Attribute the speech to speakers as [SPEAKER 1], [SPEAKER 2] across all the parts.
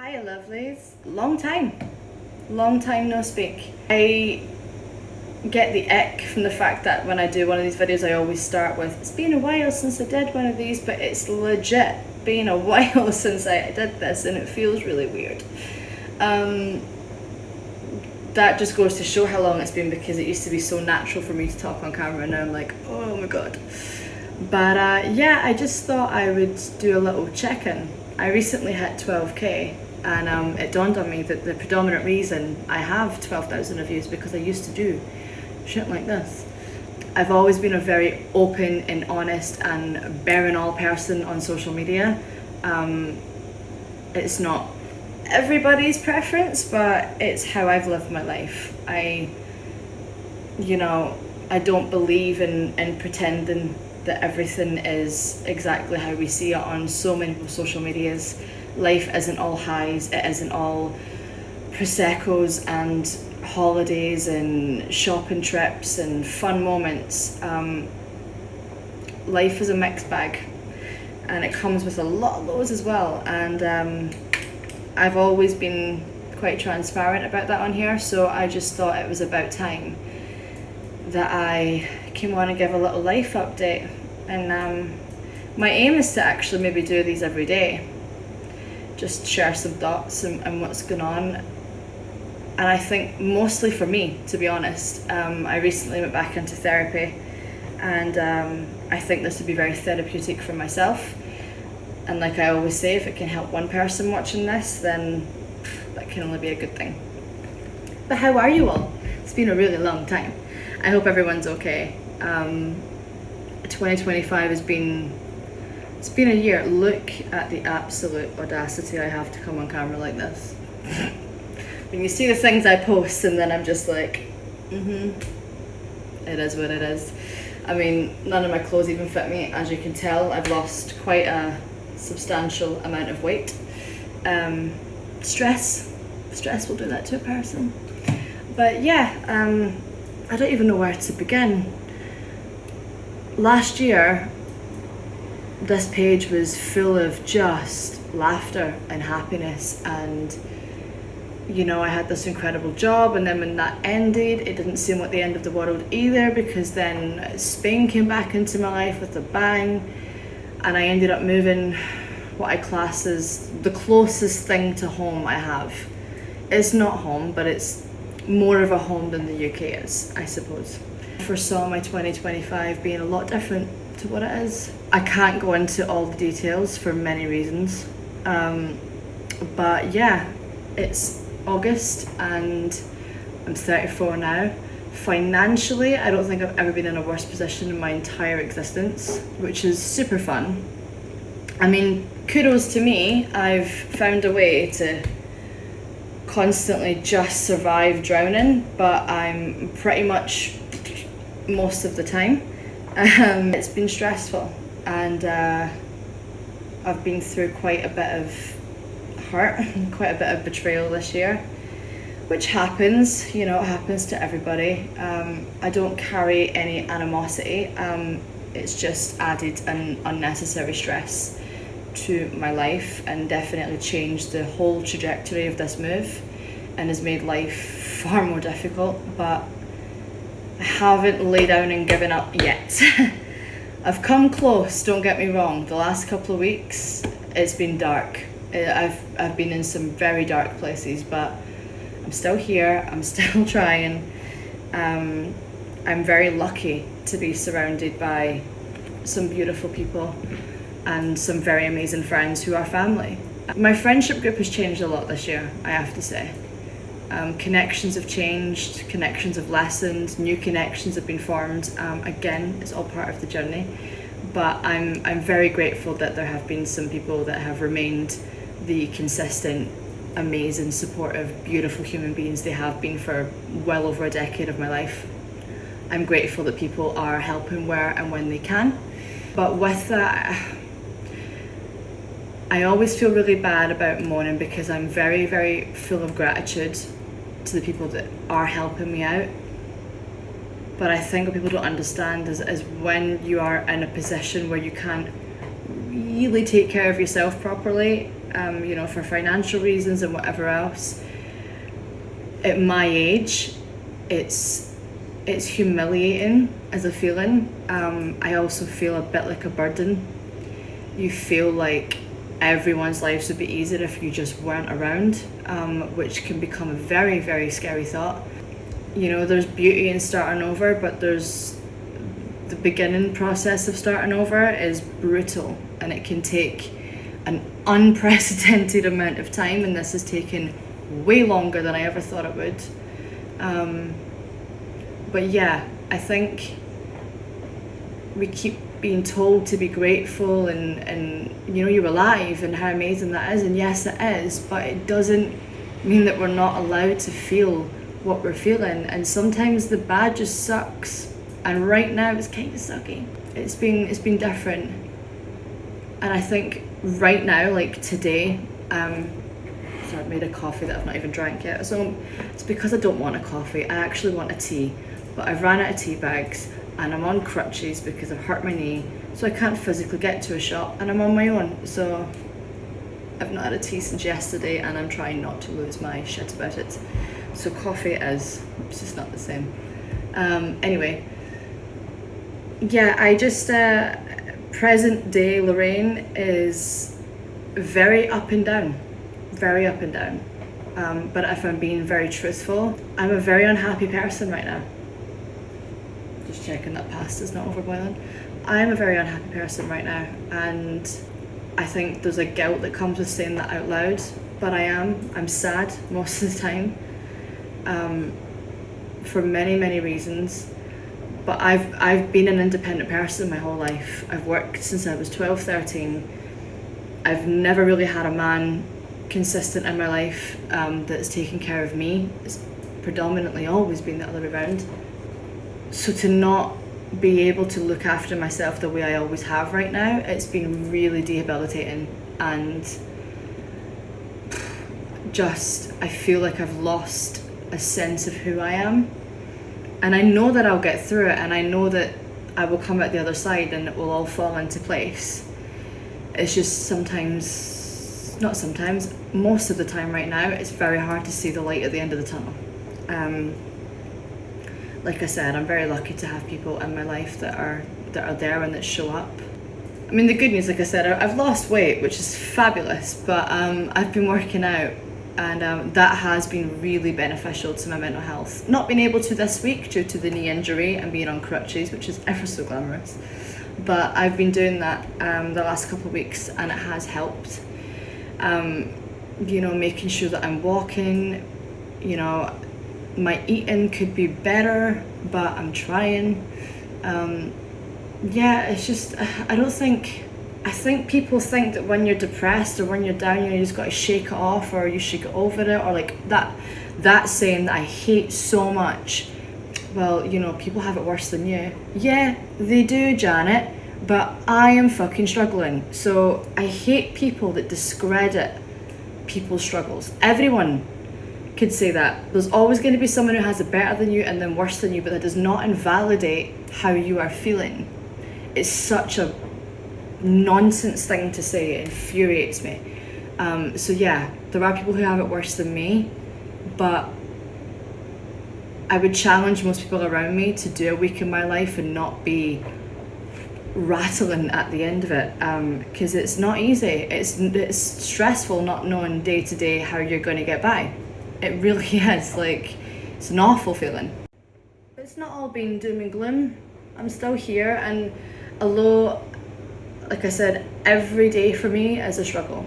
[SPEAKER 1] Hi lovelies. Long time no speak. I get the ick from the fact that when I do one of these videos I always start with, it's been a while since I did one of these, but it's legit been a while since I did this and it feels really weird. That just goes to show how long it's been, because it used to be so natural for me to talk on camera and now I'm like, oh my god. But yeah, I just thought I would do a little check-in. I recently hit 12k and it dawned on me that the predominant reason I have 12,000 views because I used to do shit like this. I've always been a very open and honest and bare and all person on social media. It's not everybody's preference, but it's how I've lived my life. I don't believe in pretending that everything is exactly how we see it on so many social medias. Life isn't all highs, it isn't all Prosecco's and holidays and shopping trips and fun moments. Life is a mixed bag and it comes with a lot of lows as well, and I've always been quite transparent about that on here, so I just thought it was about time that I came on and give a little life update. And my aim is to actually maybe do these every day, just share some thoughts and what's going on. And I think mostly for me, to be honest. I recently went back into therapy and I think this would be very therapeutic for myself. And like I always say, if it can help one person watching this, then that can only be a good thing. But how are you all? It's been a really long time. I hope everyone's okay. 2025 has been, it's been a year. Look at the absolute audacity I have to come on camera like this. When you see the things I post and then I'm just like, it is what it is. I mean, none of my clothes even fit me. As you can tell, I've lost quite a substantial amount of weight. Stress will do that to a person. But yeah, I don't even know where to begin. Last year, this page was full of just laughter and happiness, and I had this incredible job, and then when that ended, it didn't seem like the end of the world either, because then Spain came back into my life with a bang, and I ended up moving what I class as the closest thing to home I have. It's not home, but it's more of a home than the UK is, I suppose. I foresaw my 2025 being a lot different to what it is. I can't go into all the details for many reasons, but yeah, it's August and I'm 34 now. Financially, I don't think I've ever been in a worse position in my entire existence, which is super fun. I mean, kudos to me, I've found a way to constantly just survive drowning, but I'm pretty much most of the time. It's been stressful, and I've been through quite a bit of hurt, quite a bit of betrayal this year, which happens, it happens to everybody. I don't carry any animosity, it's just added an unnecessary stress to my life and definitely changed the whole trajectory of this move and has made life far more difficult, but I haven't laid down and given up yet. I've come close, don't get me wrong. The last couple of weeks it's been dark. I've been in some very dark places, but I'm still here, I'm still trying. I'm very lucky to be surrounded by some beautiful people and some very amazing friends who are family. My friendship group has changed a lot this year, I have to say. Connections have changed, connections have lessened, new connections have been formed. Again, it's all part of the journey, but I'm very grateful that there have been some people that have remained the consistent, amazing, supportive, beautiful human beings they have been for well over a decade of my life. I'm grateful that people are helping where and when they can, but with that, I always feel really bad about moaning because I'm very, very full of gratitude to the people that are helping me out. But I think what people don't understand is when you are in a position where you can't really take care of yourself properly, for financial reasons and whatever else. At my age, it's humiliating as a feeling. I also feel a bit like a burden. You feel like everyone's lives would be easier if you just weren't around, which can become a very, very scary thought. There's beauty in starting over, but there's the beginning process of starting over is brutal, and it can take an unprecedented amount of time, and this has taken way longer than I ever thought it would. But yeah, I think we keep being told to be grateful and you're alive and how amazing that is, and yes it is, but it doesn't mean that we're not allowed to feel what we're feeling, and sometimes the bad just sucks, and right now it's kind of sucky. It's been different, and I think right now, like today, so I've made a coffee that I've not even drank yet, so it's because I don't want a coffee, I actually want a tea, but I've ran out of tea bags and I'm on crutches because I've hurt my knee, so I can't physically get to a shop, and I'm on my own, so I've not had a tea since yesterday, and I'm trying not to lose my shit about it. So coffee it's just not the same. Anyway, yeah, I just present day Lorraine is very up and down, very up and down. But if I'm being very truthful, I'm a very unhappy person right now. Just checking that pasta's not overboiling. I'm a very unhappy person right now, and I think there's a guilt that comes with saying that out loud, but I'm sad most of the time, for many, many reasons. But I've been an independent person my whole life. I've worked since I was 12, 13. I've never really had a man consistent in my life that's taken care of me. It's predominantly always been the other way around. So to not be able to look after myself the way I always have right now, it's been really debilitating, and just I feel like I've lost a sense of who I am, and I know that I'll get through it, and I know that I will come out the other side and it will all fall into place. It's just most of the time right now, it's very hard to see the light at the end of the tunnel. Like I said, I'm very lucky to have people in my life that are there and that show up. I mean, the good news, like I said, I've lost weight, which is fabulous, but I've been working out, and that has been really beneficial to my mental health. Not being able to this week due to the knee injury and being on crutches, which is ever so glamorous, but I've been doing that the last couple of weeks, and it has helped. Making sure that I'm walking, my eating could be better, but I'm trying. It's just, I think people think that when you're depressed or when you're down, you just got to shake it off, or you should get over it, or like that saying that I hate so much. Well, people have it worse than you. Yeah, they do, Janet, but I am fucking struggling. So I hate people that discredit people's struggles. Everyone could say that. There's always going to be someone who has it better than you and then worse than you, but that does not invalidate how you are feeling. It's such a nonsense thing to say. It infuriates me. So yeah, there are people who have it worse than me, but I would challenge most people around me to do a week in my life and not be rattling at the end of it, because it's not easy. It's stressful not knowing day to day how you're going to get by. It really is. Like, it's an awful feeling. It's not all been doom and gloom. I'm still here, and although, like I said, every day for me is a struggle.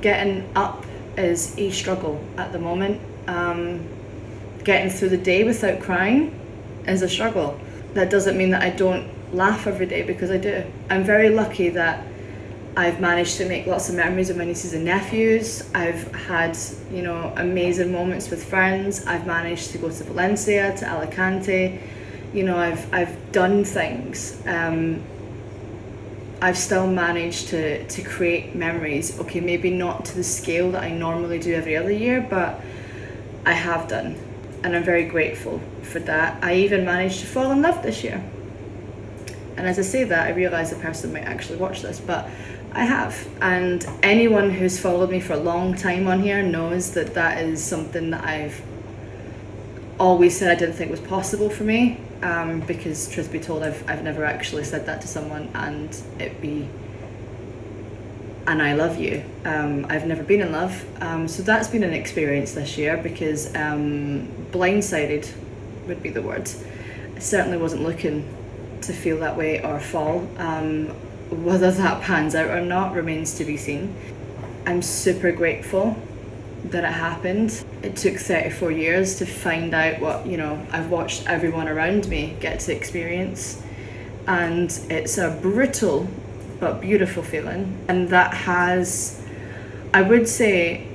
[SPEAKER 1] Getting up is a struggle at the moment. Getting through the day without crying is a struggle. That doesn't mean that I don't laugh every day, because I do. I'm very lucky that I've managed to make lots of memories with my nieces and nephews. I've had, amazing moments with friends. I've managed to go to Valencia, to Alicante. I've done things. I've still managed to create memories. Okay, maybe not to the scale that I normally do every other year, but I have done. And I'm very grateful for that. I even managed to fall in love this year. And as I say that, I realise the person might actually watch this, but I have. And anyone who's followed me for a long time on here knows that that is something that I've always said I didn't think was possible for me, because truth be told, I've never actually said that to someone and it be and I love you. I've never been in love, so that's been an experience this year, because blindsided would be the word. I certainly wasn't looking to feel that way or fall. Whether that pans out or not remains to be seen. I'm super grateful that it happened. It took 34 years to find out what, I've watched everyone around me get to experience, and it's a brutal but beautiful feeling. And that has, I would say,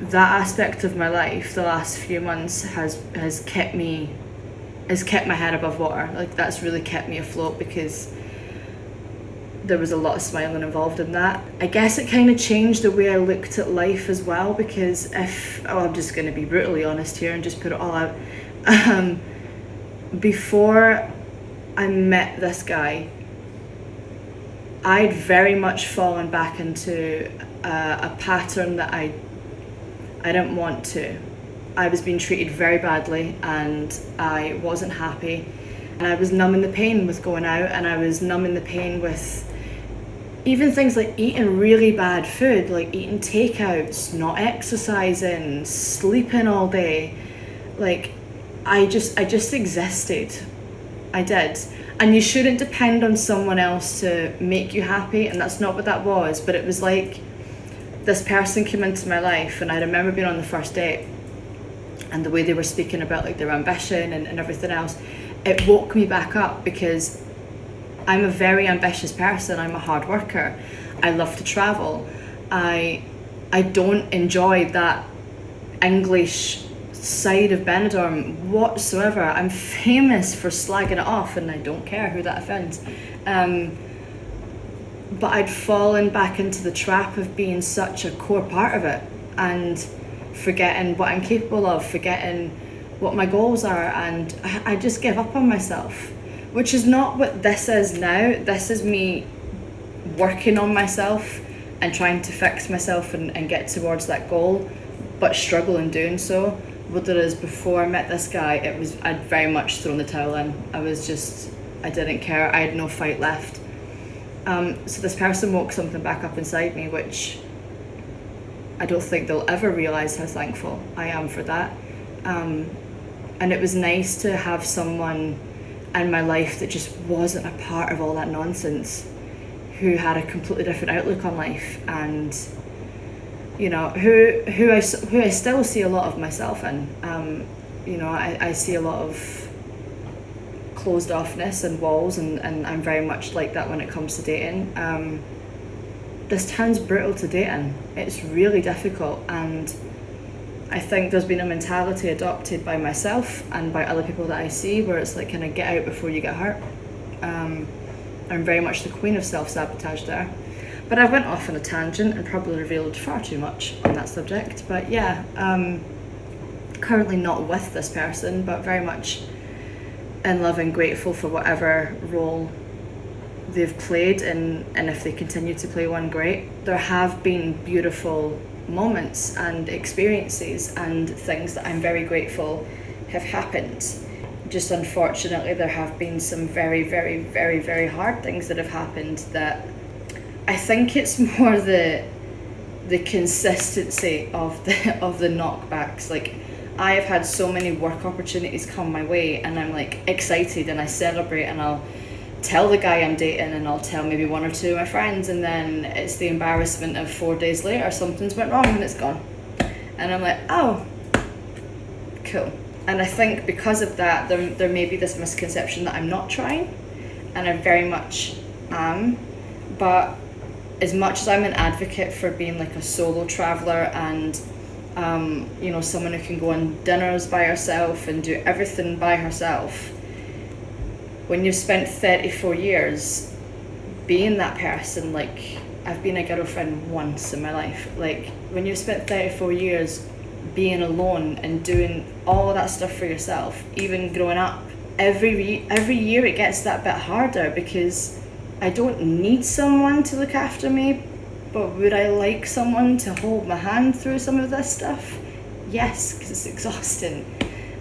[SPEAKER 1] that aspect of my life the last few months has kept my head above water. Like, that's really kept me afloat, because there was a lot of smiling involved in that. I guess it kind of changed the way I looked at life as well, because I'm just going to be brutally honest here and just put it all out. Before I met this guy, I'd very much fallen back into a pattern that I didn't want to. I was being treated very badly and I wasn't happy, and I was numbing the pain with going out, and I was numbing the pain with even things like eating really bad food, like eating takeouts, not exercising, sleeping all day. Like, I just existed. I did. And you shouldn't depend on someone else to make you happy, and that's not what that was. But it was like this person came into my life, and I remember being on the first date, and the way they were speaking about like their ambition and everything else, it woke me back up, because I'm a very ambitious person. I'm a hard worker. I love to travel. I don't enjoy that English side of Benidorm whatsoever. I'm famous for slagging it off, and I don't care who that offends. But I'd fallen back into the trap of being such a core part of it, and forgetting what I'm capable of, forgetting what my goals are, and I just give up on myself, which is not what this is now. This is me working on myself and trying to fix myself and get towards that goal, but struggle in doing so. What it is, before I met this guy, I'd very much thrown the towel in. I didn't care. I had no fight left. So this person woke something back up inside me, which I don't think they'll ever realise how thankful I am for that. And it was nice to have someone in my life that just wasn't a part of all that nonsense, who had a completely different outlook on life, and who I still see a lot of myself in. I see a lot of closed offness and walls, and I'm very much like that when it comes to dating. This town's brutal to date in. It's really difficult, and I think there's been a mentality adopted by myself and by other people that I see, where it's like, kind of get out before you get hurt. I'm very much the queen of self-sabotage there. But I went off on a tangent and probably revealed far too much on that subject. But yeah, currently not with this person, but very much in love and grateful for whatever role they've played, and if they continue to play one, great. There have been beautiful moments and experiences and things that I'm very grateful have happened. Just unfortunately, there have been some very, very, very, very hard things that have happened that I think it's more the consistency of the knockbacks. Like, I have had so many work opportunities come my way, and I'm like excited and I celebrate, and I'll tell the guy I'm dating, and I'll tell maybe one or two of my friends, and then it's the embarrassment of 4 days later something's went wrong and it's gone, and I'm like, oh, cool. And I think because of that, there may be this misconception that I'm not trying, and I very much am. But as much as I'm an advocate for being like a solo traveller and someone who can go on dinners by herself and do everything by herself, when you've spent 34 years being that person, like, I've been a girlfriend once in my life, like, when you've spent 34 years being alone and doing all of that stuff for yourself, even growing up, every year it gets that bit harder, because I don't need someone to look after me, but would I like someone to hold my hand through some of this stuff? Yes, because it's exhausting.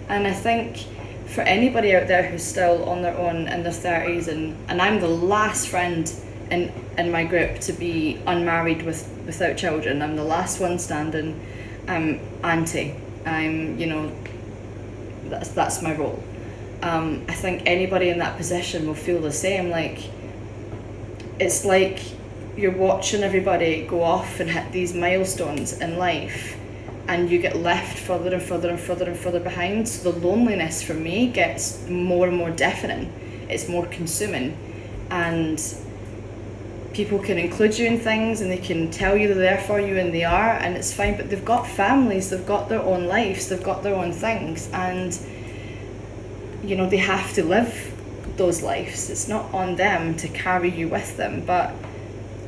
[SPEAKER 1] And I think for anybody out there who's still on their own in their 30s, and I'm the last friend in my group to be unmarried without children. I'm the last one standing. I'm auntie. I'm, you know, that's my role. I think anybody in that position will feel the same. Like, it's like you're watching everybody go off and hit these milestones in life, and you get left further and further and further and further behind. So the loneliness for me gets more and more deafening. It's more consuming, and people can include you in things and they can tell you they're there for you, and they are, and it's fine, but they've got families, they've got their own lives, they've got their own things, and you know, they have to live those lives. It's not on them to carry you with them, but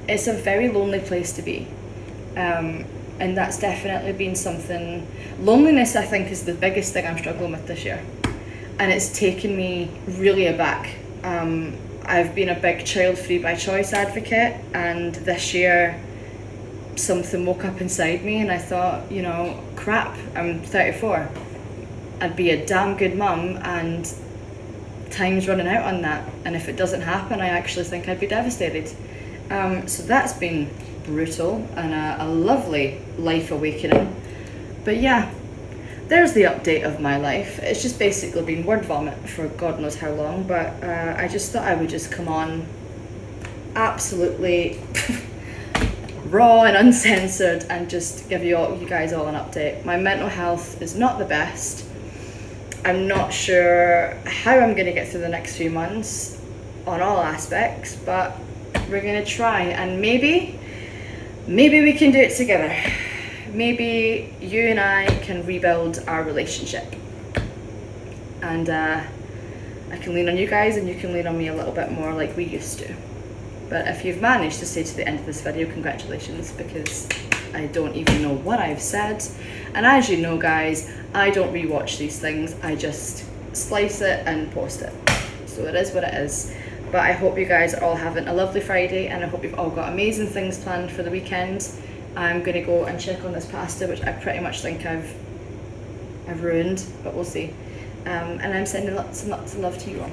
[SPEAKER 1] it's a very lonely place to be. And that's definitely been something. Loneliness, I think, is the biggest thing I'm struggling with this year, and it's taken me really aback. I've been a big child free by choice advocate, and this year something woke up inside me and I thought, you know, crap, I'm 34. I'd be a damn good mum, and time's running out on that, and if it doesn't happen, I actually think I'd be devastated. So that's been brutal and a lovely life awakening. But yeah, there's the update of my life. It's just basically been word vomit for God knows how long, but I just thought I would just come on absolutely raw and uncensored and just give you guys all an update. My mental health is not the best. I'm not sure how I'm going to get through the next few months on all aspects, but we're going to try, and maybe we can do it together. Maybe you and I can rebuild our relationship, and I can lean on you guys and you can lean on me a little bit more like we used to. But if you've managed to stay to the end of this video, congratulations, because I don't even know what I've said. And as you know, guys, I don't rewatch these things, I just slice it and post it. So it is what it is. But I hope you guys are all having a lovely Friday, and I hope you've all got amazing things planned for the weekend. I'm going to go and check on this pasta, which I pretty much think I've ruined, but we'll see. And I'm sending lots and lots of love to you all.